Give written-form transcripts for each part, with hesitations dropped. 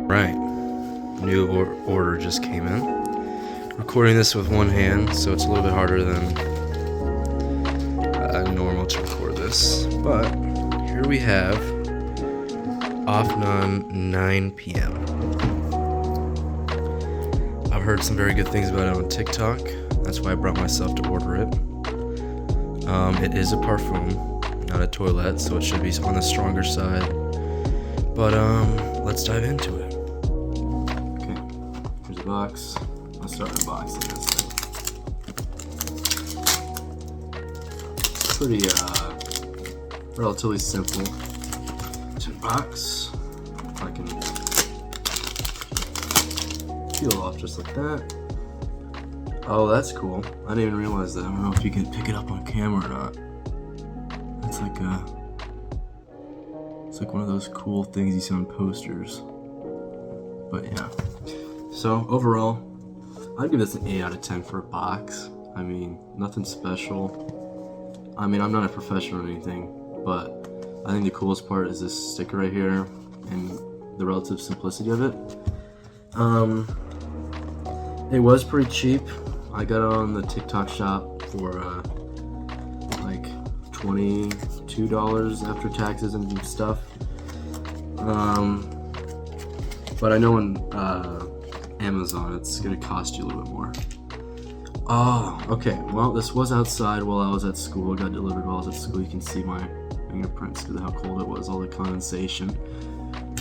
Right, new order just came in. Recording this with one hand, so it's a little bit harder than normal to record this. But here we have Afnan 9 p.m. I've heard some very good things about it on TikTok. That's why I brought myself to order it. It is a parfum, not a toilette, so it should be on the stronger side. But let's dive into it. Okay, here's the box. Let's start unboxing this thing. It's pretty relatively simple to unbox. I can peel it off just like that. Oh, that's cool. I didn't even realize that. I don't know if you can pick it up on camera or not. It's like one of those cool things you see on posters. But yeah. So overall, I'd give this an 8 out of 10 for a box. I mean, nothing special. I mean, I'm not a professional or anything, but I think the coolest part is this sticker right here and the relative simplicity of it. It was pretty cheap. I got it on the TikTok shop for like $22 after taxes and stuff. But I know on Amazon it's gonna cost you a little bit more. Oh, okay. Well, this was outside while I was at school. It got delivered while I was at school. You can see my fingerprints because of how cold it was, all the condensation.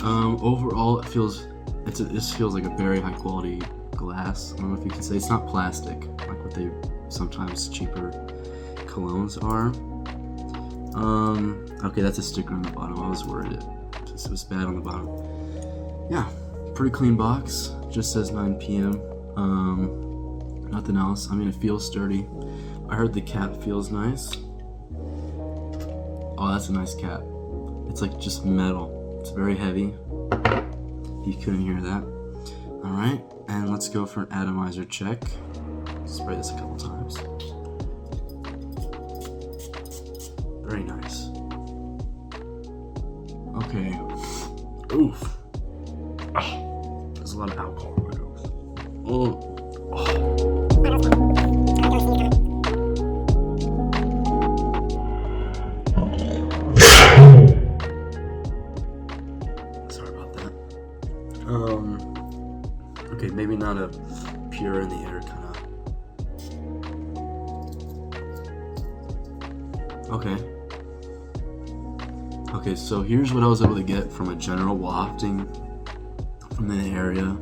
Overall, it feels like a very high quality glass. I don't know if you can say it's not plastic like what they sometimes cheaper colognes are. Okay, that's a sticker on the bottom. I was worried it was bad on the bottom. Yeah, pretty clean box. Just says 9 p.m. Nothing else. I mean, it feels sturdy. I heard the cap feels nice. Oh, that's a nice cap. It's like just metal. It's very heavy. You couldn't hear that. Alright, and let's go for an atomizer check. Spray this a couple times. Very nice. Okay. Oof. Oh, there's a lot of alcohol in my nose. Oh. Sorry about that. Okay, maybe not a pure in the air kind of. Okay. Okay, so here's what I was able to get from a general wafting from the area.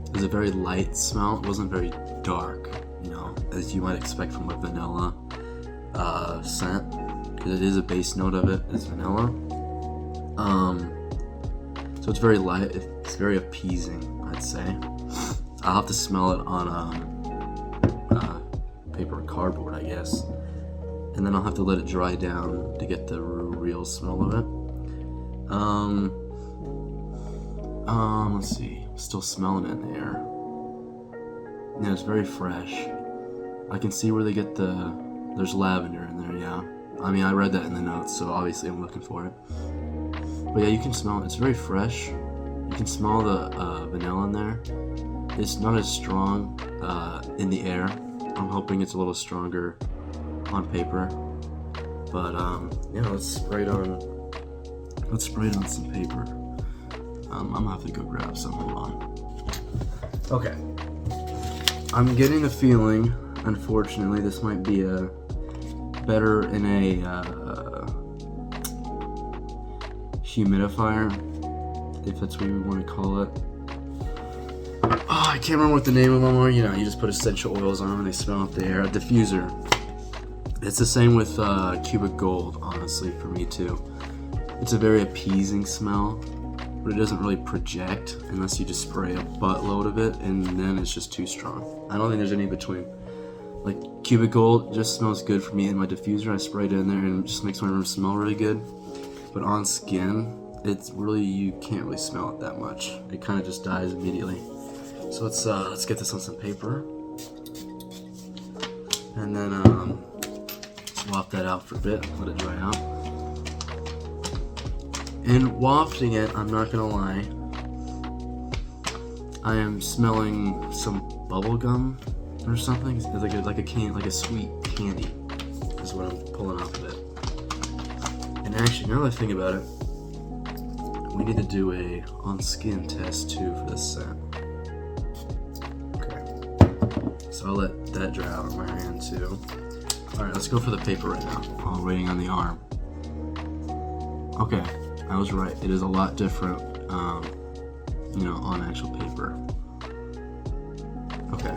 It was a very light smell. It wasn't very dark, you know, as you might expect from a vanilla scent, because it is a base note of it is vanilla. So it's very light. It's very appeasing, I'd say. I'll have to smell it on paper or cardboard, I guess, and then I'll have to let it dry down to get the real smell of it. Let's see. I'm still smelling it in the air. Yeah, it's very fresh. I can see where they get there's lavender in there, yeah. I mean, I read that in the notes, so obviously I'm looking for it. But yeah, you can smell it. It's very fresh. You can smell the vanilla in there. It's not as strong in the air. I'm hoping it's a little stronger on paper. But yeah, let's spray it on some paper. I'm gonna have to go grab some. Hold on. Okay. I'm getting a feeling, unfortunately, this might be better in a humidifier, if that's what you want to call it. Oh, I can't remember what the name of them are. You know, you just put essential oils on them and they smell up the air. A diffuser. It's the same with cubic gold, honestly, for me too. It's a very appeasing smell, but it doesn't really project unless you just spray a buttload of it, and then it's just too strong. I don't think there's any between. Like, cubic gold just smells good for me in my diffuser. I sprayed it in there and it just makes my room smell really good. But on skin, it's really, you can't really smell it that much. It kind of just dies immediately. So let's get this on some paper. And then, waft that out for a bit, let it dry out. And wafting it, I'm not gonna lie, I am smelling some bubble gum or something. It's like a sweet candy is what I'm pulling off of it. And actually, now that I think about it, we need to do a on skin test too for this scent. Okay, so I'll let that dry out on my hand too. All right, let's go for the paper right now. While we're waiting on the arm. Okay, I was right. It is a lot different, on actual paper. Okay.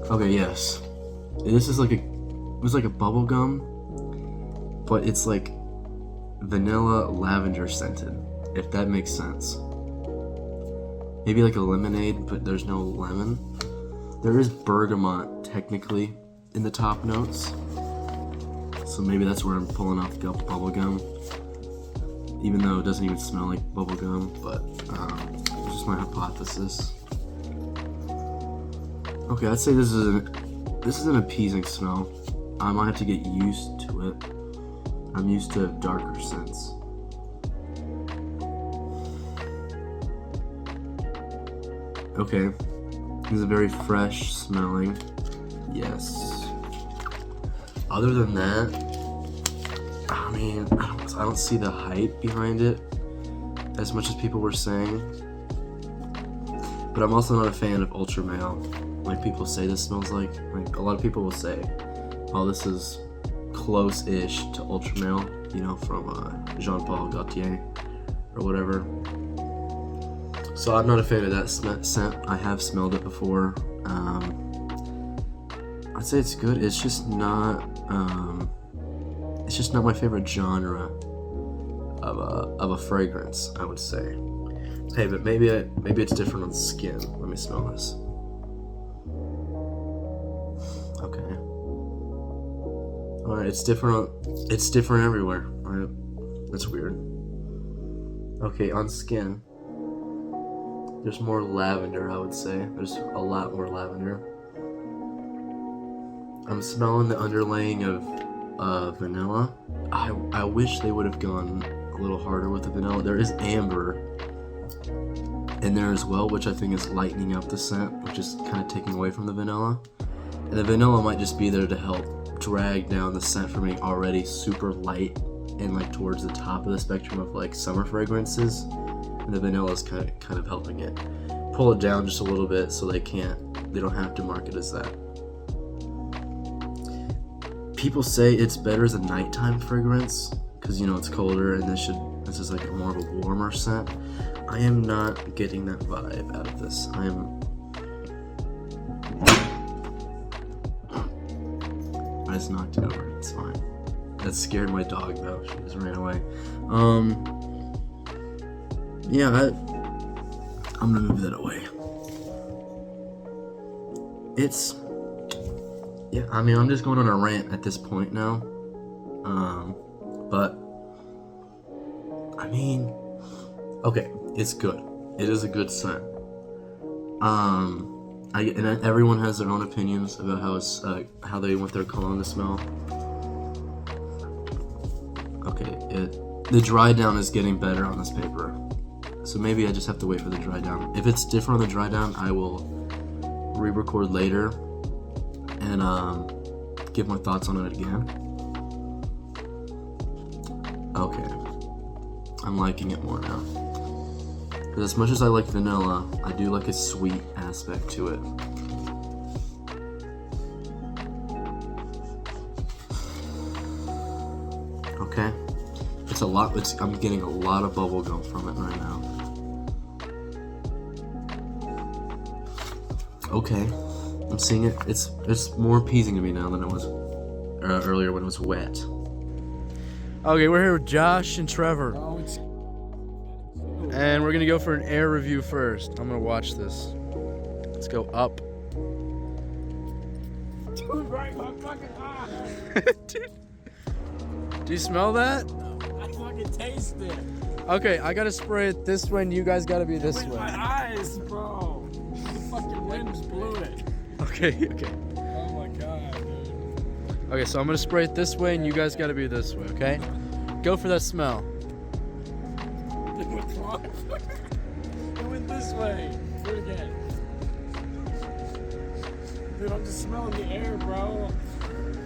Okay, yes. This is it was like a bubble gum, but it's like vanilla lavender scented, if that makes sense. Maybe like a lemonade, but there's no lemon. There is bergamot technically in the top notes, so maybe that's where I'm pulling off bubble gum, even though it doesn't even smell like bubble gum, but it's just my hypothesis. Okay, I'd say this is an appeasing smell. I might have to get used to it. I'm used to darker scents. Okay, this is a very fresh smelling. Yes. Other than that, I mean, I don't see the hype behind it as much as people were saying. But I'm also not a fan of Ultra Male. Like people say this smells like a lot of people will say, oh, this is close-ish to Ultra Male, from Jean-Paul Gaultier or whatever. So I'm not a fan of that scent. I have smelled it before. I'd say it's good. It's just not my favorite genre of a fragrance, I would say. Hey, but maybe it's different on the skin. Let me smell this. Okay. All right, it's different. It's different everywhere. All right, that's weird. Okay, on skin, there's more lavender. I would say there's a lot more lavender. I'm smelling the underlaying of vanilla. I wish they would have gone a little harder with the vanilla. There is amber in there as well, which I think is lightening up the scent, which is kind of taking away from the vanilla. And the vanilla might just be there to help drag down the scent for me already super light and like towards the top of the spectrum of like summer fragrances. And the vanilla is kind of helping it pull it down just a little bit so they don't have to mark it as that. People say it's better as a nighttime fragrance because it's colder and this is like more of a warmer scent. I am not getting that vibe out of this. I just knocked it over. It's fine. That scared my dog though. She just ran away. Yeah, I'm gonna move that away. I'm just going on a rant at this point now. But okay, it's good. It is a good scent. Everyone has their own opinions about how they want their cologne to smell. Okay, the dry down is getting better on this paper, so maybe I just have to wait for the dry down. If it's different on the dry down, I will re-record later and give my thoughts on it again. Okay, I'm liking it more now. Because as much as I like vanilla, I do like a sweet aspect to it. Okay, it's a lot. I'm getting a lot of bubble gum from it right now. Okay, I'm seeing it. It's more appeasing to me now than it was earlier when it was wet. Okay, we're here with Josh and Trevor. And we're gonna go for an air review first. I'm gonna watch this. Let's go up. Dude, right my fucking eye. Dude. Do you smell that? I fucking taste it. Okay, I gotta spray it this way and you guys gotta be this With way. my eyes, bro. The fucking wind blew it. Okay. Oh my god, dude. Okay, so I'm gonna spray it this way, and you guys gotta be this way, okay? Go for that smell. What's wrong? It went this way. Do it again. Dude, I'm just smelling the air, bro.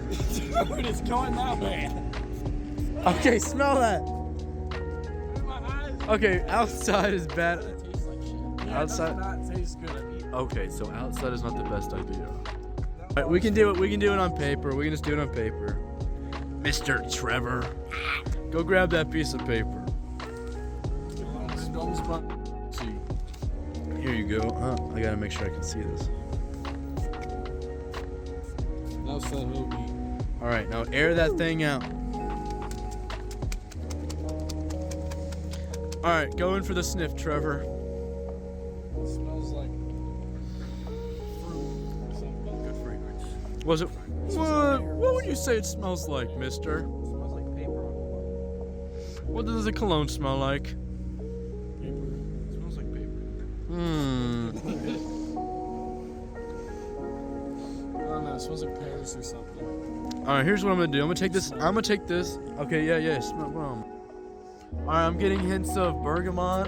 Dude, it's going that way. Okay, smell that. My eyes. Okay, outside is bad. It tastes like shit. Yeah, Outside- it does not taste good. I mean, Okay, so outside is not the best idea. Alright, we can do it. We can do it on paper. We can just do it on paper. Mr. Trevor, go grab that piece of paper. Here you go. I gotta make sure I can see this. That's that hoagie. All right, now air that thing out. All right, go in for the sniff, Trevor. It smells like fruit or something. Good fragrance. Was it? What would you say it smells like, mister? It smells like paper. What does the cologne smell like? Paper. It smells like paper. Hmm. I don't know. It smells like Paris or something. All right, here's what I'm gonna do. I'm gonna take this. Okay, yeah. Smell. Boom. All right, I'm getting hints of bergamot,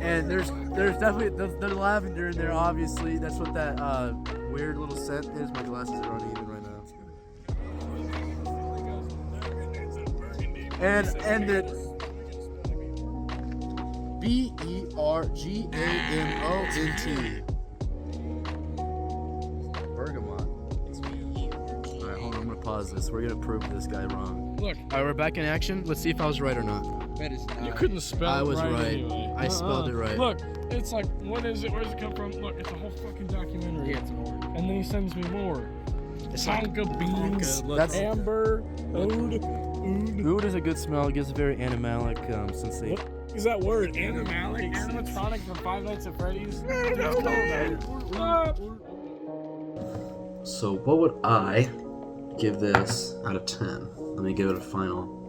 and there's definitely the lavender in there. Obviously, that's what that weird little scent is. My glasses are uneven right now. And it bergamot. Bergamot. All right, hold on. I'm gonna pause this. We're gonna prove this guy wrong. Look, All right, we're back in action. Let's see if I was right or not. you couldn't spell I it was right. anyway. I spelled it right. Look, it's like, what is it? Where does it come from? Look, it's a whole fucking documentary. Yeah, it's an order. And then he sends me more. It's like Tonka beans, That's- amber, oud. oud is a good smell. It gives a very animalic sensation. What is that word? Animalic? Animatronic from Five Nights at Freddy's? So what would I give this out of 10? Let me give it a final.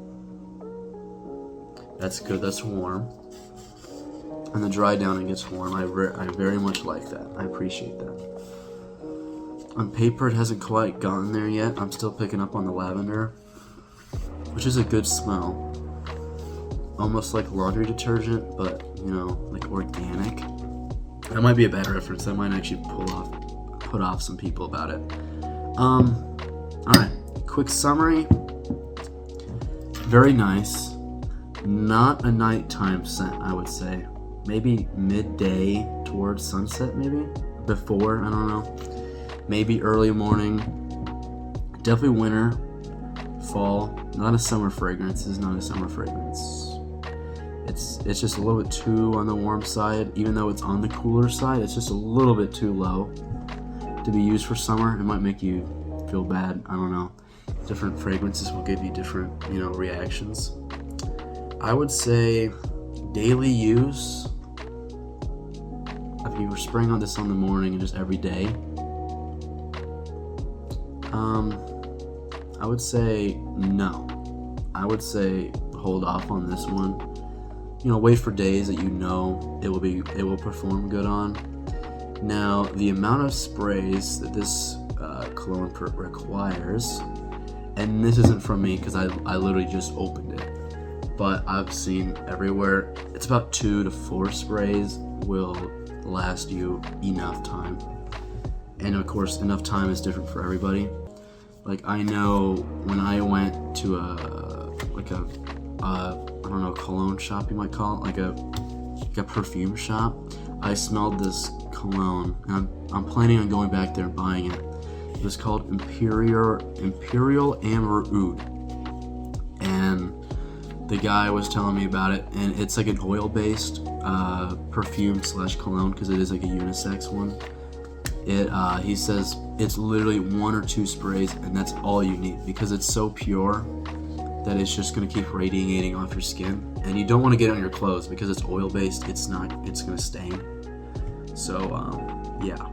That's good. That's warm. And the dry down it gets warm. I very much like that. I appreciate that. On paper, it hasn't quite gotten there yet. I'm still picking up on the lavender, which is a good smell. Almost like laundry detergent, but like organic. That might be a bad reference. That might actually put off some people about it. All right. Quick summary. Very nice. Not a nighttime scent, I would say. Maybe midday towards sunset, maybe before. I don't know. Maybe early morning. Definitely winter, fall. Not a summer fragrance. This is not a summer fragrance. It's just a little bit too on the warm side. Even though it's on the cooler side, it's just a little bit too low to be used for summer. It might make you feel bad. I don't know. Different fragrances will give you different, reactions. I would say daily use. If you were spraying on this on the morning and just every day, I would say no. I would say hold off on this one. Wait for days that it will perform good on. Now, the amount of sprays that this cologne requires, and this isn't from me because I literally just opened it, but I've seen everywhere, it's about 2 to 4 sprays will last you enough time. And of course, enough time is different for everybody. Like, I know when I went to a cologne shop, you might call it, like a perfume shop, I smelled this cologne, and I'm planning on going back there and buying it. It was called Imperial Amber Oud, and the guy was telling me about it, and it's like an oil-based perfume / cologne, because it is like a unisex one. He says it's literally 1 or 2 sprays, and that's all you need, because it's so pure that it's just going to keep radiating off your skin, and you don't want to get it on your clothes because it's oil-based. It's going to stain. So yeah,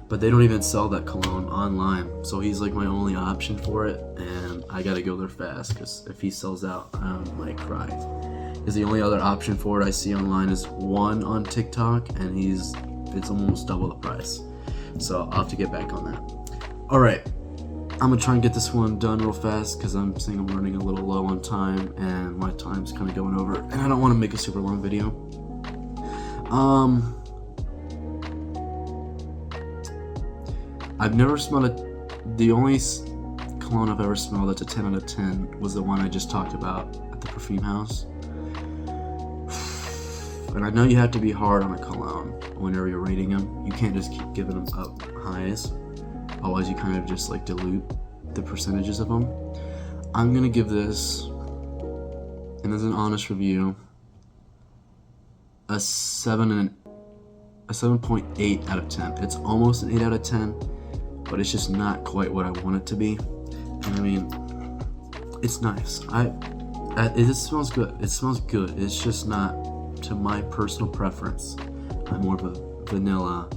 but they don't even sell that cologne online, so he's like my only option for it, and I gotta go there fast, because if he sells out, I might cry. Because the only other option for it I see online is one on TikTok, and it's almost double the price. So I'll have to get back on that. All right, I'm gonna try and get this one done real fast because I'm seeing I'm running a little low on time and my time's kind of going over, and I don't want to make a super long video. I've never smelled it. The only cologne I've ever smelled that's a 10 out of 10 was the one I just talked about at the perfume house. And I know you have to be hard on a cologne whenever you're rating them. You can't just keep giving them up highs, otherwise you kind of just like dilute the percentages of them. I'm gonna give this, and as an honest review, a 7.8 out of 10. It's almost an 8 out of 10, but it's just not quite what I want it to be. And I mean, it's nice. It smells good. It smells good. It's just not to my personal preference. I'm more of a vanilla,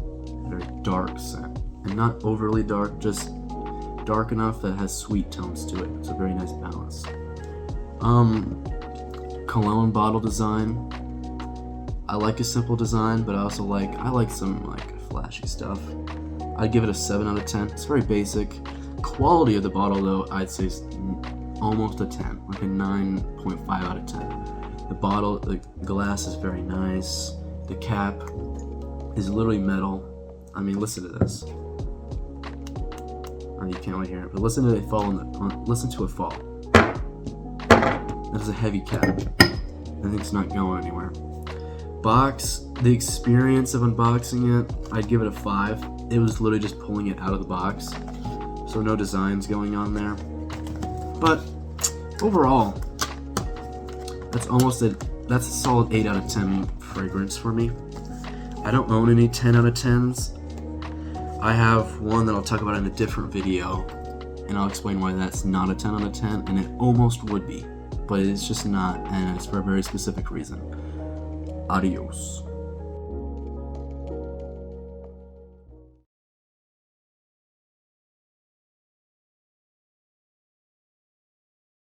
very dark scent, and not overly dark, just dark enough that has sweet tones to it. It's a very nice balance. Cologne bottle design. I like a simple design, but I like some like flashy stuff. I'd give it a 7 out of 10. It's very basic. Quality of the bottle though, I'd say is almost a 10, like a 9.5 out of 10. The bottle, the glass is very nice. The cap is literally metal. I mean, listen to this. Oh, you can't really hear it, but listen to it fall. Listen to it fall. That is a heavy cap. I think it's not going anywhere. Box, the experience of unboxing it, I'd give it a 5. It was literally just pulling it out of the box, so no designs going on there. But overall, that's a solid 8 out of 10 fragrance for me. I don't own any 10 out of 10s. I have one that I'll talk about in a different video, and I'll explain why that's not a 10 out of 10, and it almost would be, but it's just not, and it's for a very specific reason. Adios.